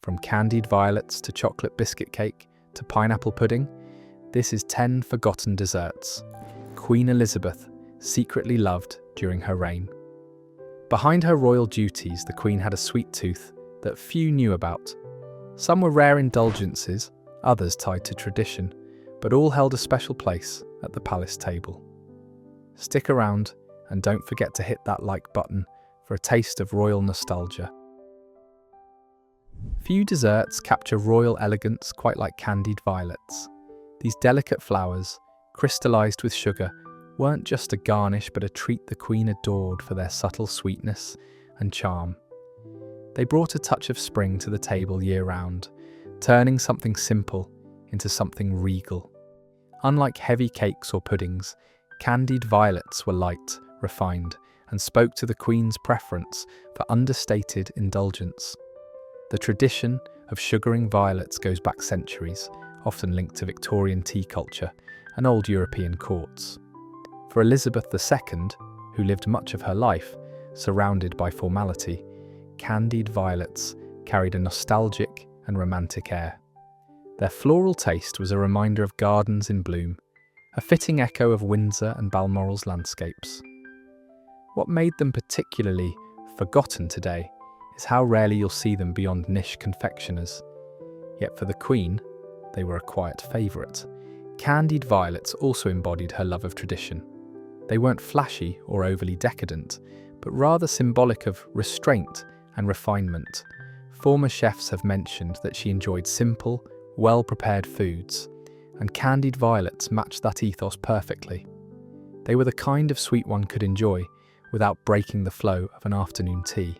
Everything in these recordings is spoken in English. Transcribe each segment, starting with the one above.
From candied violets to chocolate biscuit cake to pineapple pudding, this is 10 forgotten desserts Queen Elizabeth secretly loved during her reign. Behind her royal duties, the Queen had a sweet tooth that few knew about. Some were rare indulgences, others tied to tradition, but all held a special place at the palace table. Stick around and don't forget to hit that like button for a taste of royal nostalgia. Few desserts capture royal elegance quite like candied violets. These delicate flowers, crystallized with sugar, weren't just a garnish but a treat the Queen adored for their subtle sweetness and charm. They brought a touch of spring to the table year-round, turning something simple into something regal. Unlike heavy cakes or puddings, candied violets were light, refined, and spoke to the Queen's preference for understated indulgence. The tradition of sugaring violets goes back centuries, often linked to Victorian tea culture and old European courts. For Elizabeth II, who lived much of her life surrounded by formality, candied violets carried a nostalgic and romantic air. Their floral taste was a reminder of gardens in bloom, a fitting echo of Windsor and Balmoral's landscapes. What made them particularly forgotten today is how rarely you'll see them beyond niche confectioners. Yet for the Queen, they were a quiet favourite. Candied violets also embodied her love of tradition. They weren't flashy or overly decadent, but rather symbolic of restraint and refinement. Former chefs have mentioned that she enjoyed simple, well-prepared foods, and candied violets matched that ethos perfectly. They were the kind of sweet one could enjoy without breaking the flow of an afternoon tea.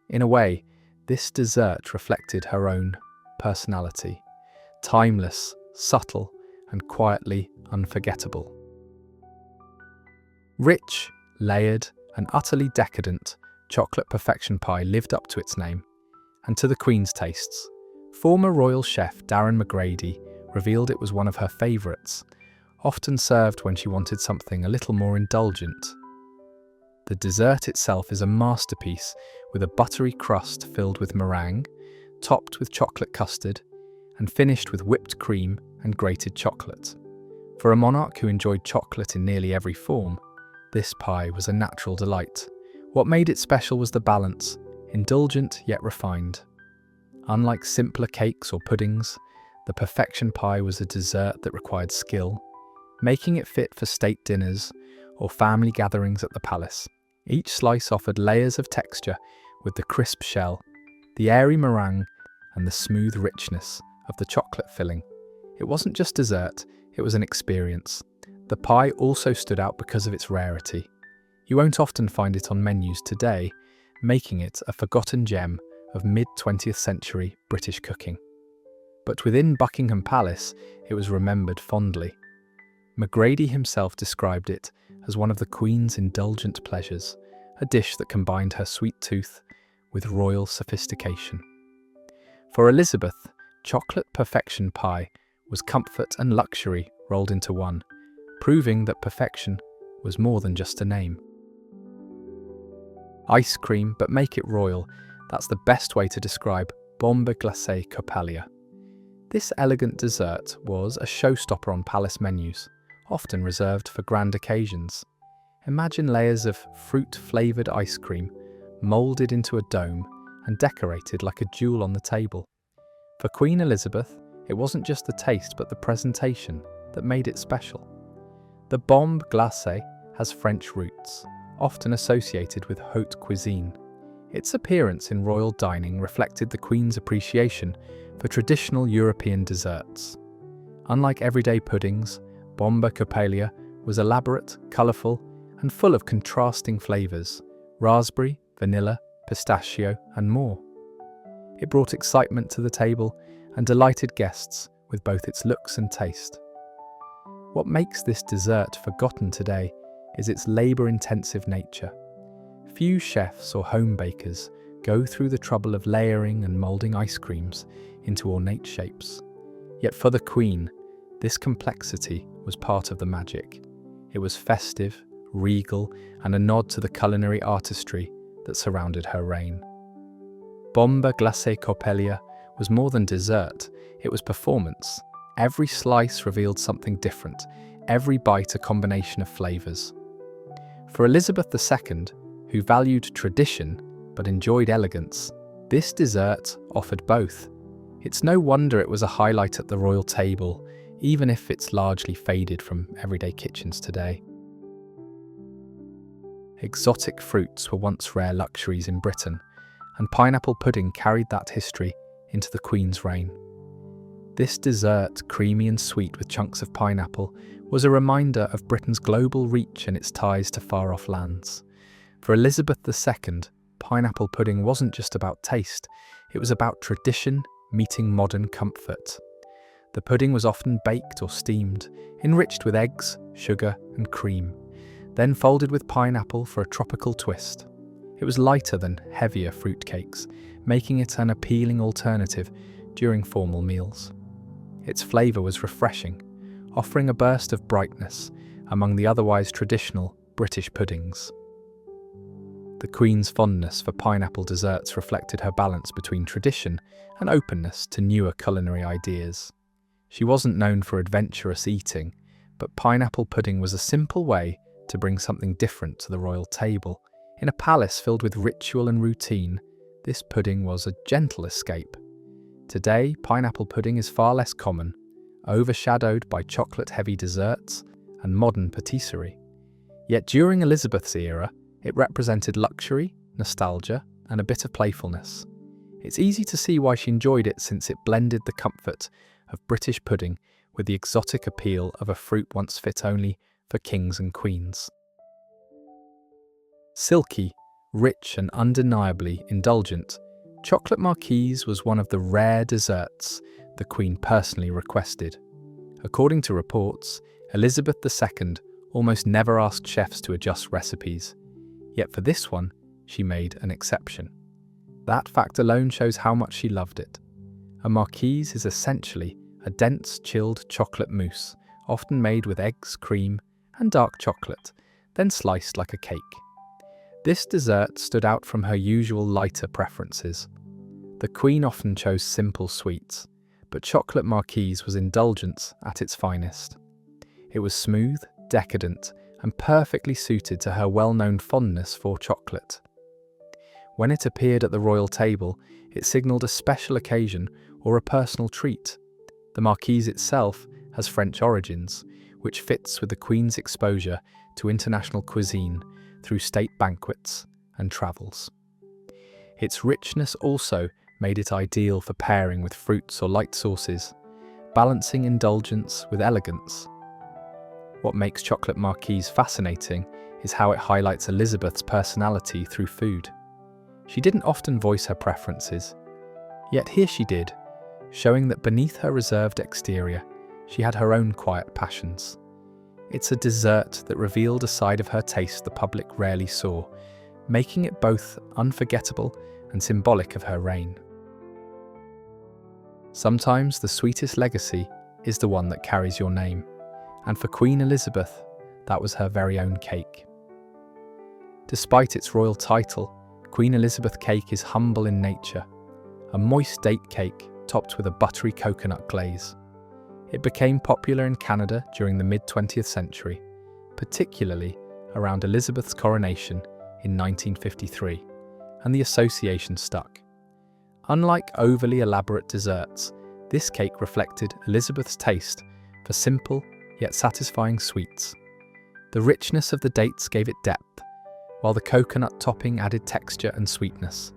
In a way, this dessert reflected her own personality, timeless, subtle, and quietly unforgettable. Rich, layered, and utterly decadent, chocolate perfection pie lived up to its name, and to the Queen's tastes. Former royal chef Darren McGrady revealed it was one of her favourites, often served when she wanted something a little more indulgent. The dessert itself is a masterpiece with a buttery crust filled with meringue, topped with chocolate custard, and finished with whipped cream and grated chocolate. For a monarch who enjoyed chocolate in nearly every form, this pie was a natural delight. What made it special was the balance, indulgent yet refined. Unlike simpler cakes or puddings, the perfection pie was a dessert that required skill, making it fit for state dinners or family gatherings at the palace. Each slice offered layers of texture with the crisp shell, the airy meringue, and the smooth richness of the chocolate filling. It wasn't just dessert, it was an experience. The pie also stood out because of its rarity. You won't often find it on menus today, making it a forgotten gem of mid-20th century British cooking. But within Buckingham Palace, it was remembered fondly. McGrady himself described it as one of the Queen's indulgent pleasures, a dish that combined her sweet tooth with royal sophistication. For Elizabeth, chocolate perfection pie was comfort and luxury rolled into one, proving that perfection was more than just a name. Ice cream, but make it royal, that's the best way to describe Bombe Glacée Coppelia. This elegant dessert was a showstopper on palace menus, often reserved for grand occasions. Imagine layers of fruit-flavoured ice cream, moulded into a dome and decorated like a jewel on the table. For Queen Elizabeth, it wasn't just the taste but the presentation that made it special. The Bombe Glacée has French roots, often associated with haute cuisine. Its appearance in royal dining reflected the Queen's appreciation for traditional European desserts. Unlike everyday puddings, Bombe Coppelia was elaborate, colourful, and full of contrasting flavours: raspberry, vanilla, pistachio, and more. It brought excitement to the table and delighted guests with both its looks and taste. What makes this dessert forgotten today is its labour-intensive nature. Few chefs or home bakers go through the trouble of layering and moulding ice creams into ornate shapes. Yet for the Queen, this complexity was part of the magic. It was festive, regal, and a nod to the culinary artistry that surrounded her reign. Bombe Glacée Coppelia was more than dessert, it was performance. Every slice revealed something different, every bite a combination of flavours. For Elizabeth II, who valued tradition but enjoyed elegance, this dessert offered both. It's no wonder it was a highlight at the royal table, even if it's largely faded from everyday kitchens today. Exotic fruits were once rare luxuries in Britain, and pineapple pudding carried that history into the Queen's reign. This dessert, creamy and sweet with chunks of pineapple, was a reminder of Britain's global reach and its ties to far-off lands. For Elizabeth II, pineapple pudding wasn't just about taste, it was about tradition meeting modern comfort. The pudding was often baked or steamed, enriched with eggs, sugar and cream, then folded with pineapple for a tropical twist. It was lighter than heavier fruitcakes, making it an appealing alternative during formal meals. Its flavour was refreshing, offering a burst of brightness among the otherwise traditional British puddings. The Queen's fondness for pineapple desserts reflected her balance between tradition and openness to newer culinary ideas. She wasn't known for adventurous eating, but pineapple pudding was a simple way to bring something different to the royal table. In a palace filled with ritual and routine, this pudding was a gentle escape. Today, pineapple pudding is far less common, overshadowed by chocolate-heavy desserts and modern patisserie. Yet during Elizabeth's era, it represented luxury, nostalgia, and a bit of playfulness. It's easy to see why she enjoyed it, since it blended the comfort of British pudding with the exotic appeal of a fruit once fit only for kings and queens. Silky, rich and undeniably indulgent, chocolate Marquise was one of the rare desserts the Queen personally requested. According to reports, Elizabeth II almost never asked chefs to adjust recipes. Yet for this one, she made an exception. That fact alone shows how much she loved it. A Marquise is essentially a dense, chilled chocolate mousse, often made with eggs, cream, and dark chocolate, then sliced like a cake. This dessert stood out from her usual lighter preferences. The Queen often chose simple sweets, but chocolate Marquise was indulgence at its finest. It was smooth, decadent, and perfectly suited to her well-known fondness for chocolate. When it appeared at the royal table, it signalled a special occasion or a personal treat. The Marquise itself has French origins, which fits with the Queen's exposure to international cuisine through state banquets and travels. Its richness also made it ideal for pairing with fruits or light sauces, balancing indulgence with elegance. What makes chocolate Marquise fascinating is how it highlights Elizabeth's personality through food. She didn't often voice her preferences, yet here she did, showing that beneath her reserved exterior, she had her own quiet passions. It's a dessert that revealed a side of her taste the public rarely saw, making it both unforgettable and symbolic of her reign. Sometimes the sweetest legacy is the one that carries your name, and for Queen Elizabeth, that was her very own cake. Despite its royal title, Queen Elizabeth cake is humble in nature, a moist date cake topped with a buttery coconut glaze. It became popular in Canada during the mid-20th century, particularly around Elizabeth's coronation in 1953, and the association stuck. Unlike overly elaborate desserts, this cake reflected Elizabeth's taste for simple yet satisfying sweets. The richness of the dates gave it depth, while the coconut topping added texture and sweetness.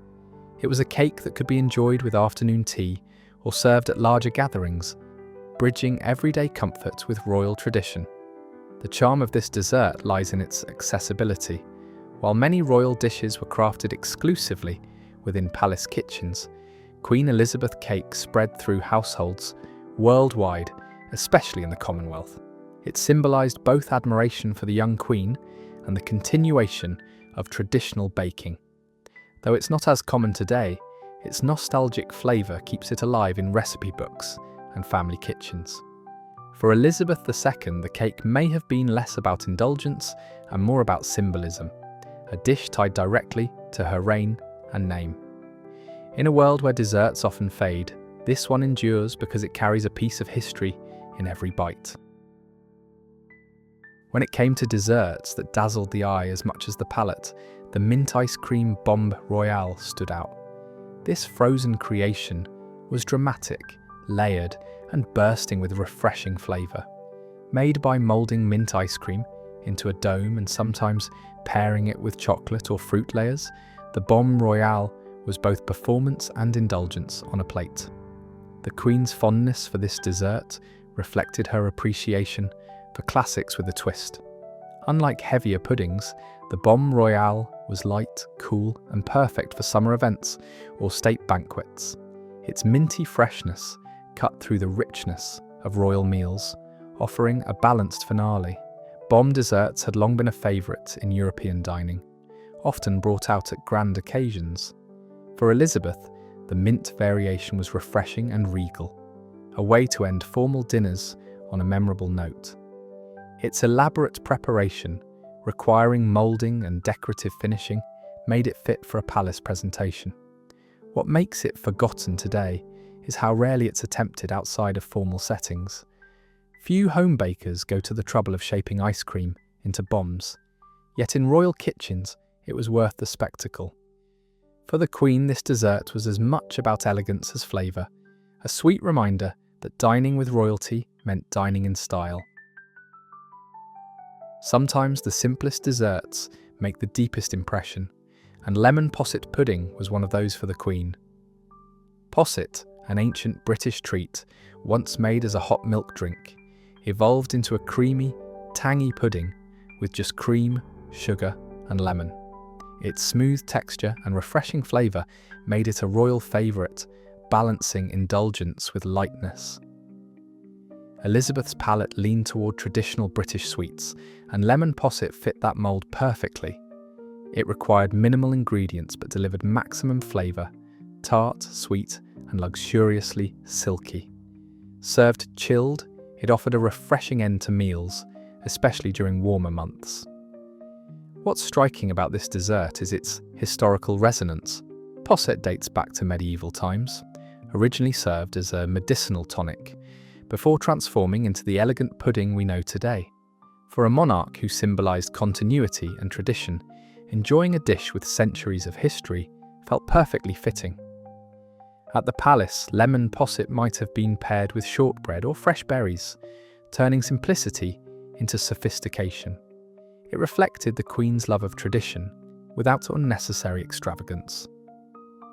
It was a cake that could be enjoyed with afternoon tea or served at larger gatherings, bridging everyday comfort with royal tradition. The charm of this dessert lies in its accessibility. While many royal dishes were crafted exclusively within palace kitchens, Queen Elizabeth cake spread through households worldwide, especially in the Commonwealth. It symbolised both admiration for the young Queen and the continuation of traditional baking. Though it's not as common today, its nostalgic flavour keeps it alive in recipe books and family kitchens. For Elizabeth II, the cake may have been less about indulgence and more about symbolism, a dish tied directly to her reign and name. In a world where desserts often fade, This one endures because it carries a piece of history in every bite. When it came to desserts that dazzled the eye as much as the palate, the mint ice cream Bombe Royale stood out. This frozen creation was dramatic, layered, and bursting with refreshing flavour. Made by moulding mint ice cream into a dome and sometimes pairing it with chocolate or fruit layers, the Bombe Royale was both performance and indulgence on a plate. The Queen's fondness for this dessert reflected her appreciation for classics with a twist. Unlike heavier puddings, the Bombe Royale was light, cool, and perfect for summer events or state banquets. Its minty freshness cut through the richness of royal meals, offering a balanced finale. Bombe desserts had long been a favourite in European dining, often brought out at grand occasions. For Elizabeth, the mint variation was refreshing and regal, a way to end formal dinners on a memorable note. Its elaborate preparation, requiring moulding and decorative finishing, made it fit for a palace presentation. What makes it forgotten today is how rarely it's attempted outside of formal settings. Few home bakers go to the trouble of shaping ice cream into bombs, yet in royal kitchens it was worth the spectacle. For the Queen, this dessert was as much about elegance as flavour, a sweet reminder that dining with royalty meant dining in style. Sometimes the simplest desserts make the deepest impression, and lemon posset pudding was one of those for the Queen. Posset, an ancient British treat, once made as a hot milk drink, evolved into a creamy, tangy pudding with just cream, sugar, and lemon. Its smooth texture and refreshing flavour made it a royal favourite, balancing indulgence with lightness. Elizabeth's palate leaned toward traditional British sweets, and lemon posset fit that mould perfectly. It required minimal ingredients but delivered maximum flavour, tart, sweet, and luxuriously silky. Served chilled, it offered a refreshing end to meals, especially during warmer months. What's striking about this dessert is its historical resonance. Posset dates back to medieval times, originally served as a medicinal tonic, before transforming into the elegant pudding we know today. For a monarch who symbolised continuity and tradition, enjoying a dish with centuries of history felt perfectly fitting. At the palace, lemon posset might have been paired with shortbread or fresh berries, turning simplicity into sophistication. It reflected the Queen's love of tradition without unnecessary extravagance.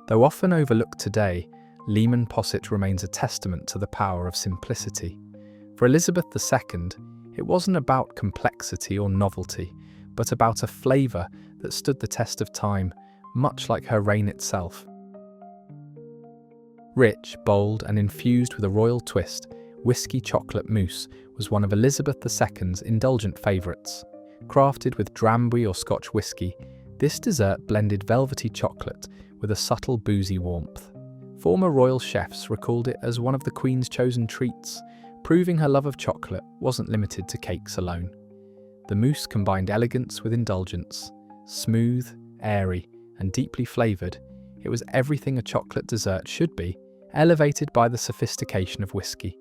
Though often overlooked today, lemon posset remains a testament to the power of simplicity. For Elizabeth II, it wasn't about complexity or novelty, but about a flavour that stood the test of time, much like her reign itself. Rich, bold, and infused with a royal twist, whiskey chocolate mousse was one of Elizabeth II's indulgent favourites. Crafted with Drambuie or Scotch whisky, this dessert blended velvety chocolate with a subtle boozy warmth. Former royal chefs recalled it as one of the Queen's chosen treats, proving her love of chocolate wasn't limited to cakes alone. The mousse combined elegance with indulgence. Smooth, airy, and deeply flavoured, it was everything a chocolate dessert should be, elevated by the sophistication of whiskey.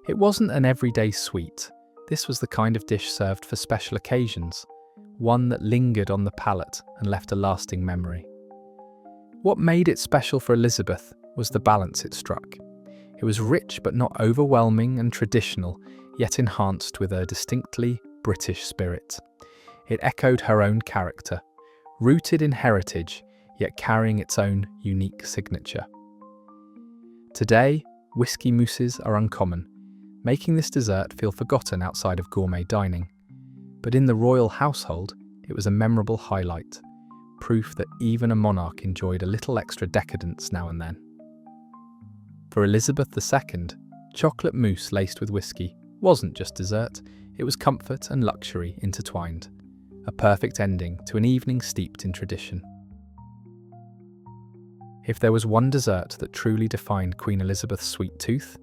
It wasn't an everyday sweet. This was the kind of dish served for special occasions, one that lingered on the palate and left a lasting memory. What made it special for Elizabeth was the balance it struck. It was rich but not overwhelming and traditional, yet enhanced with a distinctly British spirit. It echoed her own character, rooted in heritage, yet carrying its own unique signature. Today, whiskey mousses are uncommon, making this dessert feel forgotten outside of gourmet dining. But in the royal household, it was a memorable highlight, proof that even a monarch enjoyed a little extra decadence now and then. For Elizabeth II, chocolate mousse laced with whiskey wasn't just dessert, it was comfort and luxury intertwined, a perfect ending to an evening steeped in tradition. If there was one dessert that truly defined Queen Elizabeth's sweet tooth,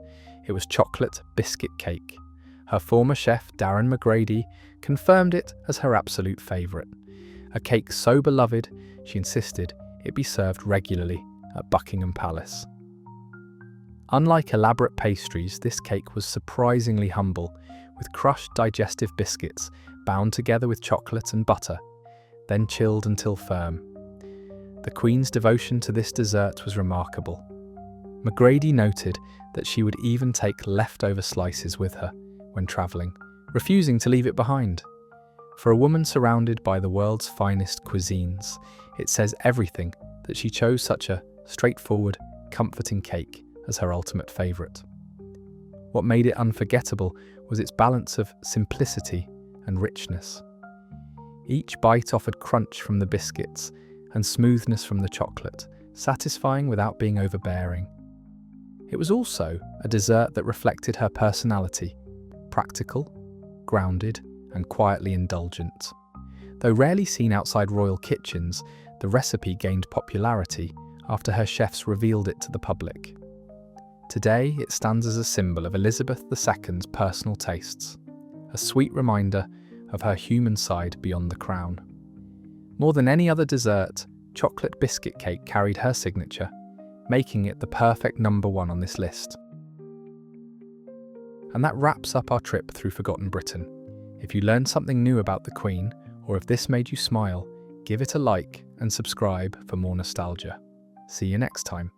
it was chocolate biscuit cake. Her former chef, Darren McGrady, confirmed it as her absolute favourite. A cake so beloved, she insisted it be served regularly at Buckingham Palace. Unlike elaborate pastries, this cake was surprisingly humble, with crushed digestive biscuits bound together with chocolate and butter, then chilled until firm. The Queen's devotion to this dessert was remarkable. McGrady noted that she would even take leftover slices with her when travelling, refusing to leave it behind. For a woman surrounded by the world's finest cuisines, it says everything that she chose such a straightforward, comforting cake as her ultimate favourite. What made it unforgettable was its balance of simplicity and richness. Each bite offered crunch from the biscuits and smoothness from the chocolate, satisfying without being overbearing. It was also a dessert that reflected her personality, practical, grounded, and quietly indulgent. Though rarely seen outside royal kitchens, the recipe gained popularity after her chefs revealed it to the public. Today, it stands as a symbol of Elizabeth II's personal tastes, a sweet reminder of her human side beyond the crown. More than any other dessert, chocolate biscuit cake carried her signature, making it the perfect number one on this list. And that wraps up our trip through Forgotten Britain. If you learned something new about the Queen, or if this made you smile, give it a like and subscribe for more nostalgia. See you next time.